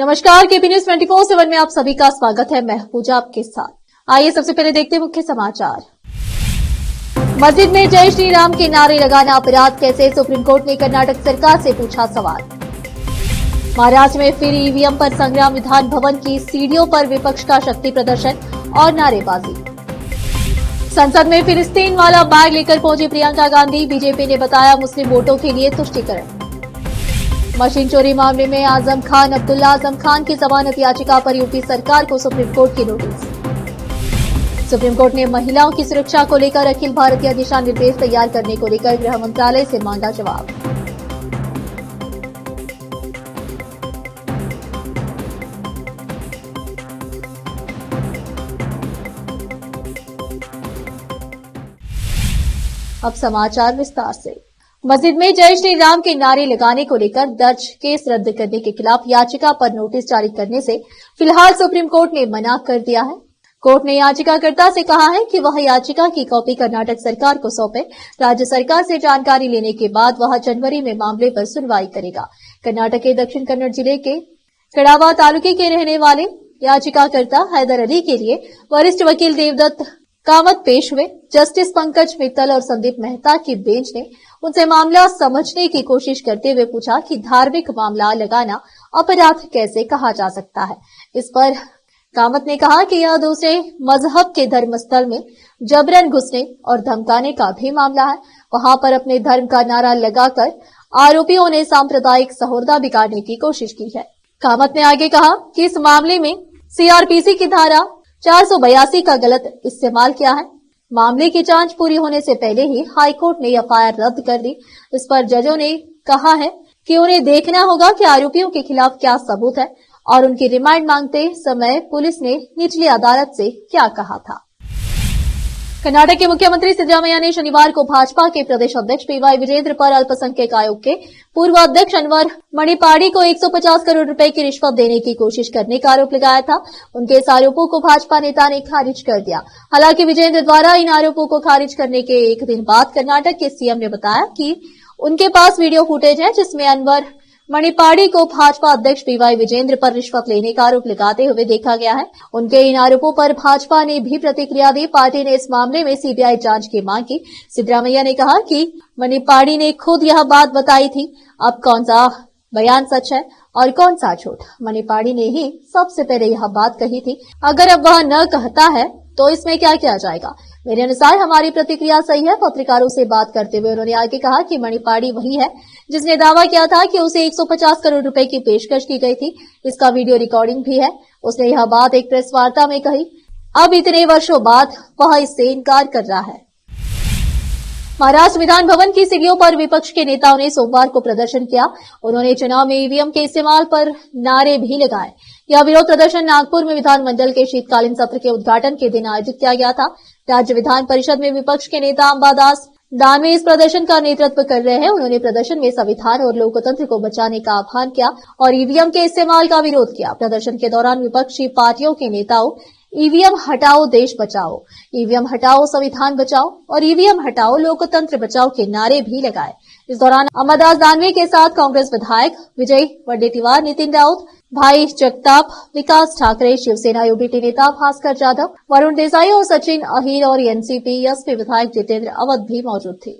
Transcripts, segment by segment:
नमस्कार, KP News 24/7 में आप सभी का स्वागत है। मैं पूजा आपके साथ। आइए सबसे पहले देखते हैं मुख्य समाचार। मस्जिद में जय श्री राम के नारे लगाना अपराध कैसे, सुप्रीम कोर्ट ने कर्नाटक सरकार से पूछा सवाल। महाराष्ट्र में फिर ईवीएम पर संग्राम, विधान भवन की सीढ़ियों पर विपक्ष का शक्ति प्रदर्शन और नारेबाजी। संसद में फिलिस्तीन वाला बैग लेकर पहुंची प्रियंका गांधी, बीजेपी ने बताया मुस्लिम वोटों के लिए तुष्टीकरण। मशीन चोरी मामले में आजम खान, अब्दुल्ला आजम खान की जमानत याचिका पर यूपी सरकार को सुप्रीम कोर्ट की नोटिस। सुप्रीम कोर्ट ने महिलाओं की सुरक्षा को लेकर अखिल भारतीय दिशा निर्देश तैयार करने को लेकर गृह मंत्रालय से मांगा जवाब। अब समाचार विस्तार से। मस्जिद में जय श्री राम के नारे लगाने को लेकर दर्ज केस रद्द करने के खिलाफ याचिका पर नोटिस जारी करने से फिलहाल सुप्रीम कोर्ट ने मना कर दिया है। कोर्ट ने याचिकाकर्ता से कहा है कि वह याचिका की कॉपी कर्नाटक सरकार को सौंपे। राज्य सरकार से जानकारी लेने के बाद वह जनवरी में मामले पर सुनवाई करेगा। कर्नाटक के दक्षिण कन्नड़ जिले के कड़ावा तालुके के रहने वाले याचिकाकर्ता हैदर अली के लिए वरिष्ठ वकील देवदत्त कामत पेश हुए। जस्टिस पंकज मित्तल और संदीप मेहता की बेंच ने उनसे मामला समझने की कोशिश करते हुए पूछा कि धार्मिक मामला लगाना अपराध कैसे कहा जा सकता है। इस पर कामत ने कहा कि यह दूसरे मजहब के धर्मस्थल में जबरन घुसने और धमकाने का भी मामला है। वहां पर अपने धर्म का नारा लगाकर आरोपियों ने सांप्रदायिक सौहार्द बिगाड़ने की कोशिश की है। कामत ने आगे कहा कि इस मामले में सीआरपीसी की धारा 482 का गलत इस्तेमाल किया है। मामले की जांच पूरी होने से पहले ही हाईकोर्ट ने एफआईआर रद्द कर दी। इस पर जजों ने कहा है कि उन्हें देखना होगा कि आरोपियों के खिलाफ क्या सबूत है और उनकी रिमांड मांगते समय पुलिस ने निचली अदालत से क्या कहा था। कर्नाटक के मुख्यमंत्री सिद्धरामैया ने शनिवार को भाजपा के प्रदेश अध्यक्ष पीवाई वीरेंद्र पर अल्पसंख्यक आयोग के पूर्व अध्यक्ष अनवर मणिपाड़ी को 150 करोड़ रुपए की रिश्वत देने की कोशिश करने का आरोप लगाया था। उनके इस आरोपों को भाजपा नेता ने खारिज कर दिया। हालांकि वीरेंद्र द्वारा इन आरोपों को खारिज करने के एक दिन बाद कर्नाटक के सीएम ने बताया कि उनके पास वीडियो फुटेज है जिसमें अनवर मणिपाड़ी को भाजपा अध्यक्ष पीवाई वीरेंद्र पर रिश्वत लेने का आरोप लगाते हुए देखा गया है। उनके इन आरोपों पर भाजपा ने भी प्रतिक्रिया दी। पार्टी ने इस मामले में सीबीआई जांच की मांग की। सिद्धरामैया ने कहा कि मणिपाड़ी ने खुद यह बात बताई थी। अब कौन सा बयान सच है और कौन सा झूठ? मणिपाड़ी ने ही सबसे पहले यह बात कही थी। अगर अब वह न कहता है तो इसमें क्या किया जाएगा? मेरे अनुसार हमारी प्रतिक्रिया सही है। पत्रकारों से बात करते हुए उन्होंने आगे कहा कि मणिपाड़ी वही है जिसने दावा किया था कि उसे 150 करोड़ रुपए की पेशकश की गई थी। इसका वीडियो रिकॉर्डिंग भी है। उसने यह बात एक प्रेस वार्ता में कही। अब इतने वर्षों बाद वह इससे इनकार कर रहा है। महाराष्ट्र विधान भवन की सीढ़ियों पर विपक्ष के नेताओं ने सोमवार को प्रदर्शन किया। उन्होंने चुनाव में ईवीएम के इस्तेमाल पर नारे भी लगाए। यह विरोध प्रदर्शन नागपुर में विधानमंडल के शीतकालीन सत्र के उद्घाटन के दिन आयोजित किया गया था। राज्य विधान परिषद में विपक्ष के नेता अंबादास दानवे इस प्रदर्शन का नेतृत्व कर रहे हैं। उन्होंने प्रदर्शन में संविधान और लोकतंत्र को बचाने का आह्वान किया और ईवीएम के इस्तेमाल का विरोध किया। प्रदर्शन के दौरान विपक्षी पार्टियों के नेताओं ईवीएम हटाओ देश बचाओ, ईवीएम हटाओ संविधान बचाओ और ईवीएम हटाओ लोकतंत्र बचाओ के नारे भी लगाए। इस दौरान अंबादास दानवे के साथ कांग्रेस विधायक विजय वडेट्टीवार, नितिन राउत, भाई जगताप, विकास ठाकरे, शिवसेना यूबीटी नेता भास्कर जाधव, वरुण देसाई और सचिन अहीर और एनसीपी एसपी विधायक जितेंद्र अवध भी मौजूद थे।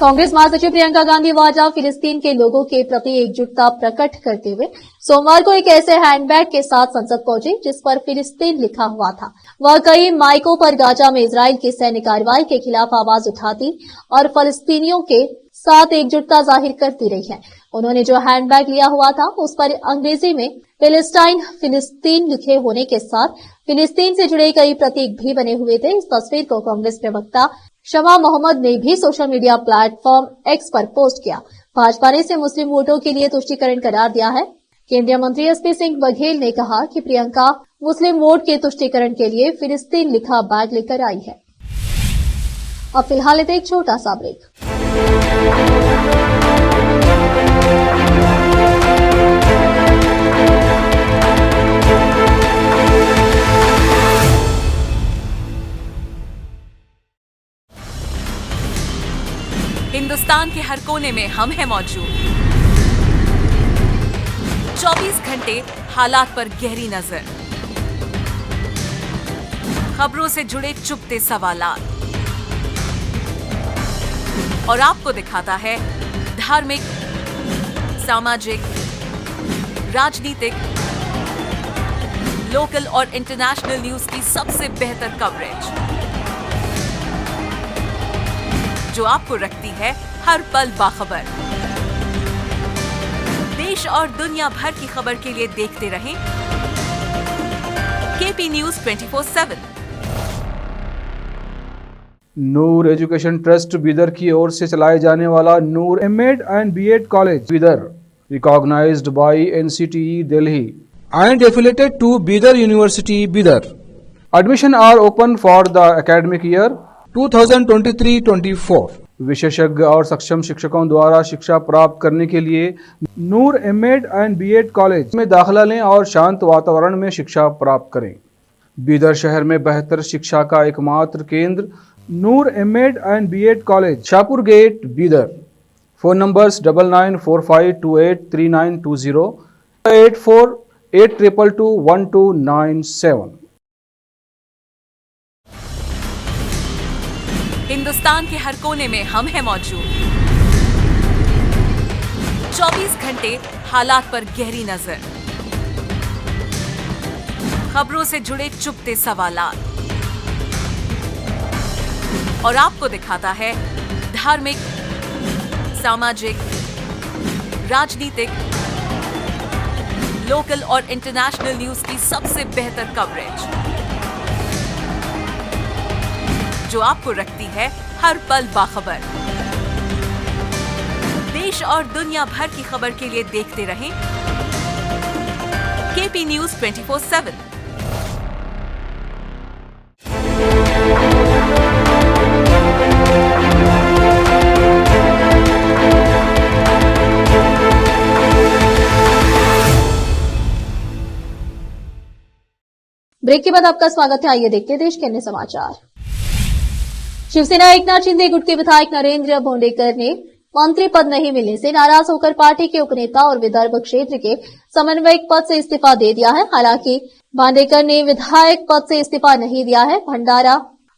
कांग्रेस महासचिव प्रियंका गांधी वाड्रा फिलिस्तीन के लोगों के प्रति एकजुटता प्रकट करते हुए सोमवार को एक ऐसे हैंडबैग के साथ संसद पहुंची जिस पर फिलिस्तीन लिखा हुआ था। वह कई माइकों पर गाजा में इजराइल की सैन्य कार्रवाई के खिलाफ आवाज उठाती और फिलिस्तीनियों के साथ एकजुटता जाहिर करती रही है। उन्होंने जो हैंडबैग लिया हुआ था उस पर अंग्रेजी में पैलेस्टाइन फिलिस्तीन लिखे होने के साथ फिलिस्तीन से जुड़े कई प्रतीक भी बने हुए थे। इस तस्वीर को कांग्रेस प्रवक्ता शमा मोहम्मद ने भी सोशल मीडिया प्लेटफॉर्म एक्स पर पोस्ट किया। भाजपा ने इसे मुस्लिम वोटों के लिए तुष्टीकरण करार दिया है। केंद्रीय मंत्री एसपी सिंह बघेल ने कहा कि प्रियंका मुस्लिम वोट के तुष्टीकरण के लिए फिलिस्तीन लिखा बैग लेकर आई है। अब फिलहाल लेते एक छोटा सा ब्रेक। हिंदुस्तान के हर कोने में हम हैं मौजूद। 24 घंटे हालात पर गहरी नजर, खबरों से जुड़े चुपते सवालात और आपको दिखाता है धार्मिक, सामाजिक, राजनीतिक, लोकल और इंटरनेशनल न्यूज की सबसे बेहतर कवरेज, जो आपको रखती है हर पल बाखबर। देश और दुनिया भर की खबर के लिए देखते रहें KP News 24/7। Noor Education Trust Bidar की ओर से चलाए जाने वाला Noor MEd and BEd College Bidar, recognised by NCTE Delhi and affiliated to Bidar University, Bidar. Admission are open for the academic year 2023-24. विशेषज्ञ और सक्षम शिक्षकों द्वारा शिक्षा प्राप्त करने के लिए नूर एमएड एंड बीएड कॉलेज में दाखिला लें और शांत वातावरण में शिक्षा प्राप्त करें। बीदर शहर में बेहतर शिक्षा का एकमात्र केंद्र Noor MEd and BEd College, Shahpur gate, Bidar. Phone numbers 9945283920, 8482221297। Hindustan के हर कोने में हम हैं मौजूद। 24 घंटे हालात पर गहरी नजर, खबरों से जुड़े चुपते सवालात और आपको दिखाता है धार्मिक, सामाजिक, राजनीतिक, लोकल और इंटरनेशनल न्यूज की सबसे बेहतर कवरेज, जो आपको रखती है हर पल बाखबर। देश और दुनिया भर की खबर के लिए देखते रहें केपी न्यूज 24/7। ब्रेक के बाद आपका स्वागत है। आइए देखते हैं देश के अन्य समाचार। शिवसेना एकनाथ शिंदे गुट के विधायक नरेंद्र भोंडेकर ने मंत्री पद नहीं मिलने से नाराज होकर पार्टी के उपनेता और विदर्भ क्षेत्र के समन्वयक पद से इस्तीफा दे दिया है। हालांकि भोंडेकर ने विधायक पद से इस्तीफा नहीं दिया है। भंडारा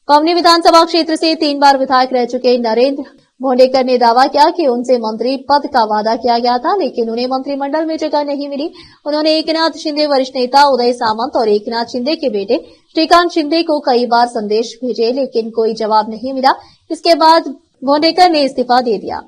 पवनी विधानसभा क्षेत्र से 3 बार विधायक रह चुके नरेंद्र भोंडेकर ने दावा किया कि उनसे मंत्री पद का वादा किया गया था, लेकिन उन्हें मंत्रिमंडल में जगह नहीं मिली। उन्होंने एकनाथ शिंदे, वरिष्ठ नेता उदय सामंत और एकनाथ शिंदे के बेटे श्रीकांत शिंदे को कई बार संदेश भेजे, लेकिन कोई जवाब नहीं मिला। इसके बाद भोंडेकर ने इस्तीफा दे दिया।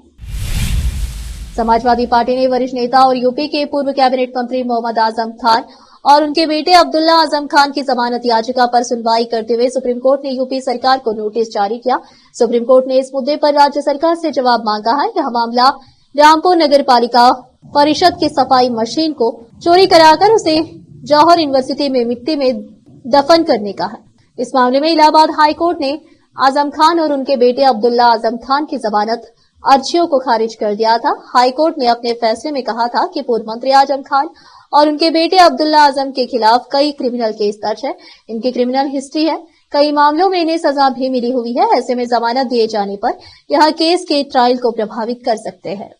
समाजवादी पार्टी ने वरिष्ठ नेता और यूपी के पूर्व कैबिनेट मंत्री मोहम्मद आजम खान और उनके बेटे अब्दुल्ला आजम खान की जमानत याचिका पर सुनवाई करते हुए सुप्रीम कोर्ट ने यूपी सरकार को नोटिस जारी किया। सुप्रीम कोर्ट ने इस मुद्दे पर राज्य सरकार से जवाब मांगा है। यह मामला रामपुर नगर पालिका परिषद की सफाई मशीन को चोरी कराकर उसे जौहर यूनिवर्सिटी में मिट्टी में दफन करने का है। इस मामले में इलाहाबाद हाईकोर्ट ने आजम खान और उनके बेटे अब्दुल्ला आजम खान की जमानत अर्जियों को खारिज कर दिया था। हाईकोर्ट ने अपने फैसले में कहा था कि पूर्व मंत्री आजम खान और उनके बेटे अब्दुल्ला आजम के खिलाफ कई क्रिमिनल केस दर्ज है। इनकी क्रिमिनल हिस्ट्री है, कई मामलों में इन्हें सजा भी मिली हुई है। ऐसे में जमानत दिए जाने पर यह केस के ट्रायल को प्रभावित कर सकते हैं।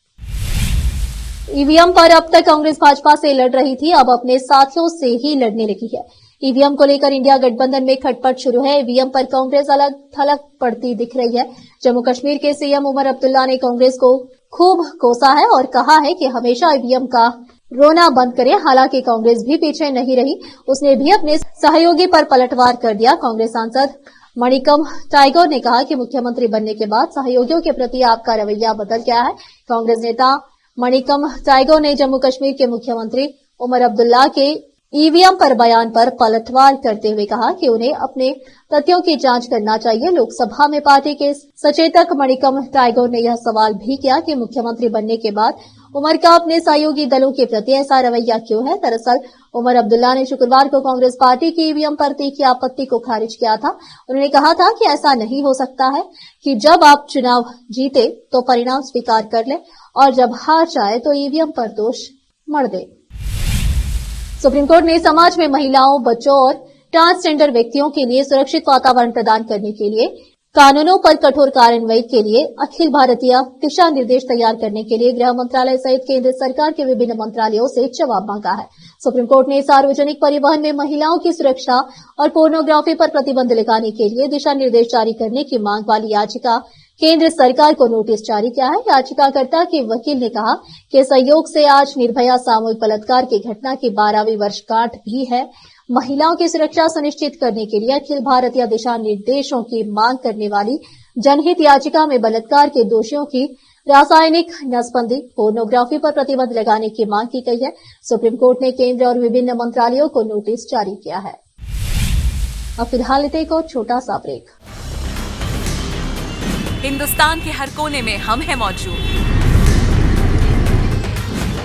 ईवीएम पर अब तक कांग्रेस भाजपा से लड़ रही थी, अब अपने साथियों से ही लड़ने लगी है। ईवीएम को लेकर इंडिया गठबंधन में खटपट शुरू है। ईवीएम पर कांग्रेस अलग थलग पड़ती दिख रही है। जम्मू कश्मीर के सीएम उमर अब्दुल्ला ने कांग्रेस को खूब कोसा है और कहा है कि हमेशा ईवीएम का रोना बंद करे। हालांकि कांग्रेस भी पीछे नहीं रही, उसने भी अपने सहयोगी पर पलटवार कर दिया। कांग्रेस सांसद मणिकम टाइगर ने कहा कि मुख्यमंत्री बनने के बाद सहयोगियों के प्रति आपका रवैया बदल गया है। कांग्रेस नेता मणिकम टाइगर ने जम्मू कश्मीर के मुख्यमंत्री उमर अब्दुल्ला के ईवीएम पर बयान पर पलटवार करते हुए कहा कि उन्हें अपने तथ्यों की जांच करना चाहिए। लोकसभा में पार्टी के सचेतक मणिकम टाइगर ने यह सवाल भी किया कि मुख्यमंत्री बनने के बाद उमर का अपने सहयोगी दलों के प्रति ऐसा रवैया क्यों है। दरअसल उमर अब्दुल्ला ने शुक्रवार को कांग्रेस पार्टी की ईवीएम पर तीखी आपत्ति को खारिज किया था। उन्होंने कहा था कि ऐसा नहीं हो सकता है कि जब आप चुनाव जीते तो परिणाम स्वीकार कर ले और जब हार जाए तो ईवीएम पर दोष मढ़ दे। सुप्रीम कोर्ट ने समाज में महिलाओं, बच्चों और ट्रांसजेंडर व्यक्तियों के लिए सुरक्षित वातावरण प्रदान करने के लिए कानूनों पर कठोर कार्रवाई के लिए अखिल भारतीय दिशा निर्देश तैयार करने के लिए गृह मंत्रालय सहित केंद्र सरकार के विभिन्न मंत्रालयों से जवाब मांगा है। सुप्रीम कोर्ट ने सार्वजनिक परिवहन में महिलाओं की सुरक्षा और पोर्नोग्राफी पर प्रतिबंध लगाने के लिए दिशा निर्देश जारी करने की मांग वाली याचिका केंद्र सरकार को नोटिस जारी किया है। याचिकाकर्ता के वकील ने कहा कि सहयोग से आज निर्भया सामूहिक बलात्कार की घटना की 12वीं वर्षगांठ भी है। महिलाओं की सुरक्षा सुनिश्चित करने के लिए अखिल भारतीय दिशा निर्देशों की मांग करने वाली जनहित याचिका में बलात्कार के दोषियों की रासायनिक नसबंदी, पोर्नोग्राफी पर प्रतिबंध लगाने की मांग की गई है। सुप्रीम कोर्ट ने केंद्र और विभिन्न मंत्रालयों को नोटिस जारी किया है। अब फिलहाल लेते एक और छोटा सा ब्रेक। हिंदुस्तान के हर कोने में हम हैं मौजूद।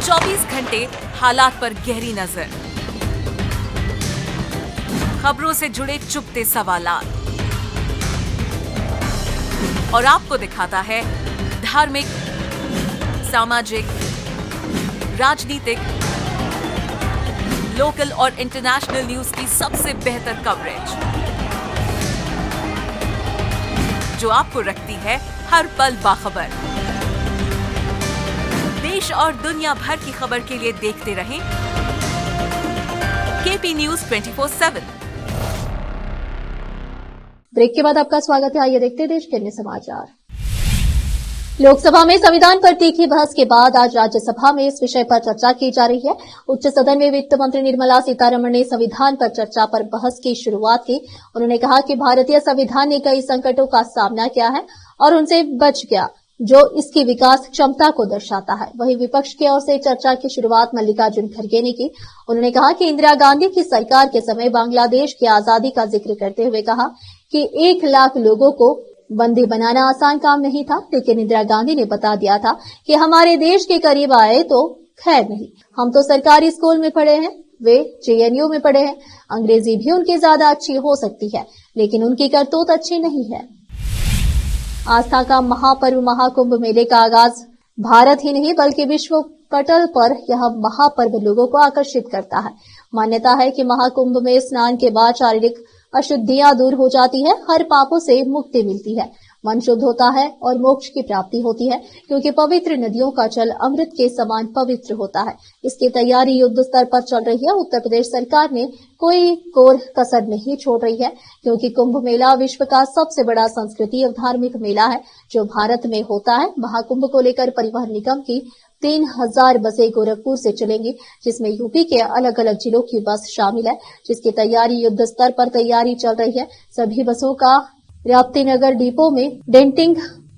24 घंटे हालात पर गहरी नजर, खबरों से जुड़े चुपते सवालात और आपको दिखाता है धार्मिक, सामाजिक, राजनीतिक, लोकल और इंटरनेशनल न्यूज की सबसे बेहतर कवरेज जो आपको रखती है हर पल बाखबर। देश और दुनिया भर की खबर के लिए देखते रहें केपी न्यूज 24/7। ब्रेक के बाद आपका स्वागत है। आइए देखते हैं देश के अन्य समाचार। लोकसभा में संविधान पर तीखी बहस के बाद आज राज्यसभा में इस विषय पर चर्चा की जा रही है। उच्च सदन में वित्त मंत्री निर्मला सीतारमण ने संविधान पर चर्चा पर बहस की शुरुआत की। उन्होंने कहा कि भारतीय संविधान ने कई संकटों का सामना किया है और उनसे बच गया, जो इसकी विकास क्षमता को दर्शाता है। वहीं विपक्ष की ओर से चर्चा की शुरुआत मल्लिकार्जुन खड़गे ने की। उन्होंने कहा कि इंदिरा गांधी की सरकार के समय बांग्लादेश की आजादी का जिक्र करते हुए कहा कि 1 लाख लोगों को बंदी बनाना आसान काम नहीं था, लेकिन इंदिरा गांधी ने बता दिया था कि हमारे देश के करीब आए तो खैर नहीं। हम तो सरकारी स्कूल में पढ़े हैं, वे जेएनयू में पढ़े हैं। अंग्रेजी भी उनकी ज्यादा अच्छी हो सकती है, लेकिन उनकी करतूत अच्छी नहीं है। आस्था का महापर्व महाकुंभ मेले का आगाज भारत ही नहीं बल्कि विश्व पटल पर यह महापर्व लोगों को आकर्षित करता है। मान्यता है कि महाकुंभ में स्नान के बाद शारीरिक अशुद्धियां दूर हो जाती है, हर पापों से मुक्ति मिलती है, मन शुद्ध होता है और मोक्ष की प्राप्ति होती है, क्योंकि पवित्र नदियों का जल अमृत के समान पवित्र होता है। इसकी तैयारी युद्ध स्तर पर चल रही है। उत्तर प्रदेश सरकार ने कोई कोर कसर नहीं छोड़ रही है, क्योंकि कुंभ मेला विश्व का सबसे बड़ा संस्कृति और धार्मिक मेला है जो भारत में होता है। महाकुंभ को लेकर परिवहन निगम की 3000 बसें गोरखपुर से चलेंगी, जिसमें यूपी के अलग अलग जिलों की बस शामिल है, जिसकी तैयारी युद्ध स्तर पर तैयारी चल रही है। सभी बसों का राप्ती नगर डिपो में डेंटिंग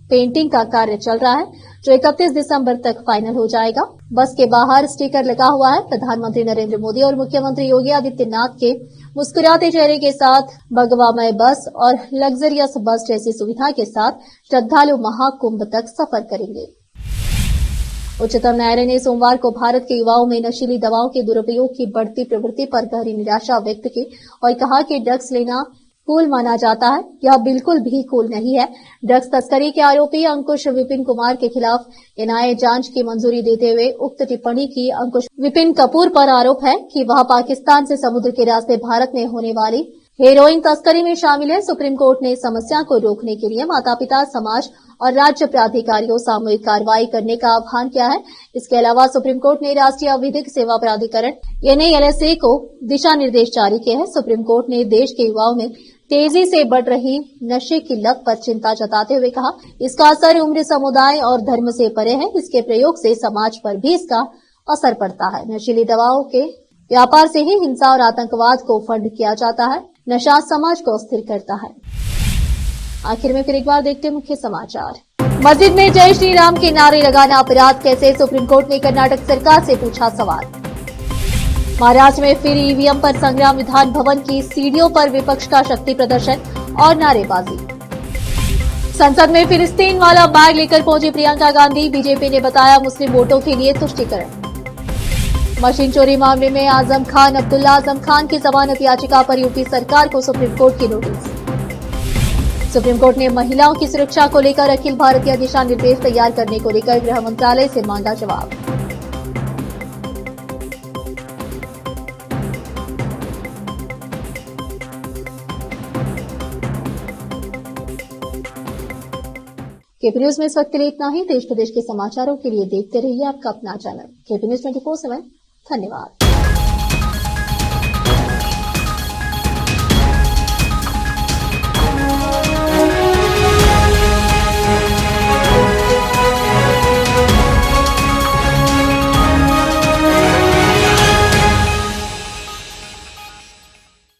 पेंटिंग का कार्य चल रहा है, जो 31 दिसंबर तक फाइनल हो जाएगा। बस के बाहर स्टिकर लगा हुआ है। प्रधानमंत्री नरेंद्र मोदी और मुख्यमंत्री योगी आदित्यनाथ के मुस्कुराते चेहरे के साथ भगवामय बस और लग्जरियस बस जैसी सुविधा के साथ श्रद्धालु महाकुंभ तक सफर करेंगे। उच्चतम न्यायालय ने सोमवार को भारत के युवाओं में नशीली दवाओं के दुरुपयोग की बढ़ती प्रवृत्ति पर गहरी निराशा व्यक्त की और कहा कि ड्रग्स लेना कूल माना जाता है। यह बिल्कुल भी कूल नहीं है। ड्रग्स तस्करी के आरोपी अंकुश विपिन कुमार के खिलाफ एनआईए जांच की मंजूरी देते हुए उक्त टिप्पणी की। अंकुश विपिन कपूर पर आरोप है कि वह पाकिस्तान से समुद्र के रास्ते भारत में होने वाली हेरोइन तस्करी में शामिल है। सुप्रीम कोर्ट ने समस्या को रोकने के लिए माता पिता, समाज और राज्य प्राधिकारियों सामूहिक कार्रवाई करने का आह्वान किया है। इसके अलावा सुप्रीम कोर्ट ने राष्ट्रीय विधिक सेवा प्राधिकरण NALSA को दिशा निर्देश जारी किए हैं। सुप्रीम कोर्ट ने देश के युवाओं में तेजी से बढ़ रही नशे की लत पर चिंता जताते हुए कहा, इसका असर उम्र, समुदाय और धर्म से परे है। इसके प्रयोग से समाज पर भी इसका असर पड़ता है। नशीली दवाओं के व्यापार से ही हिंसा और आतंकवाद को फंड किया जाता है। नशा समाज को अस्थिर करता है। आखिर में फिर एक बार देखते हैं मुख्य समाचार। मस्जिद में जय श्री राम के नारे लगाना अपराध कैसे? सुप्रीम कोर्ट ने कर्नाटक सरकार से पूछा सवाल। महाराष्ट्र में फिर ईवीएम पर संग्राम। विधान भवन की सीढ़ियों पर विपक्ष का शक्ति प्रदर्शन और नारेबाजी। संसद में फिलिस्तीन वाला बैग लेकर पहुंची प्रियंका गांधी। बीजेपी ने बताया मुस्लिम वोटों के लिए तुष्टीकरण। मशीन चोरी मामले में आजम खान, अब्दुल्ला आजम खान की जमानत याचिका पर यूपी सरकार को सुप्रीम कोर्ट की नोटिस। सुप्रीम कोर्ट ने महिलाओं की सुरक्षा को लेकर अखिल भारतीय दिशा निर्देश तैयार करने को लेकर गृह मंत्रालय से मांगा जवाब। केपी न्यूज में इस वक्त के लिए इतना ही। देश प्रदेश के समाचारों के लिए देखते रहिए आपका अपना चैनल केपी न्यूज 24/7। धन्यवाद।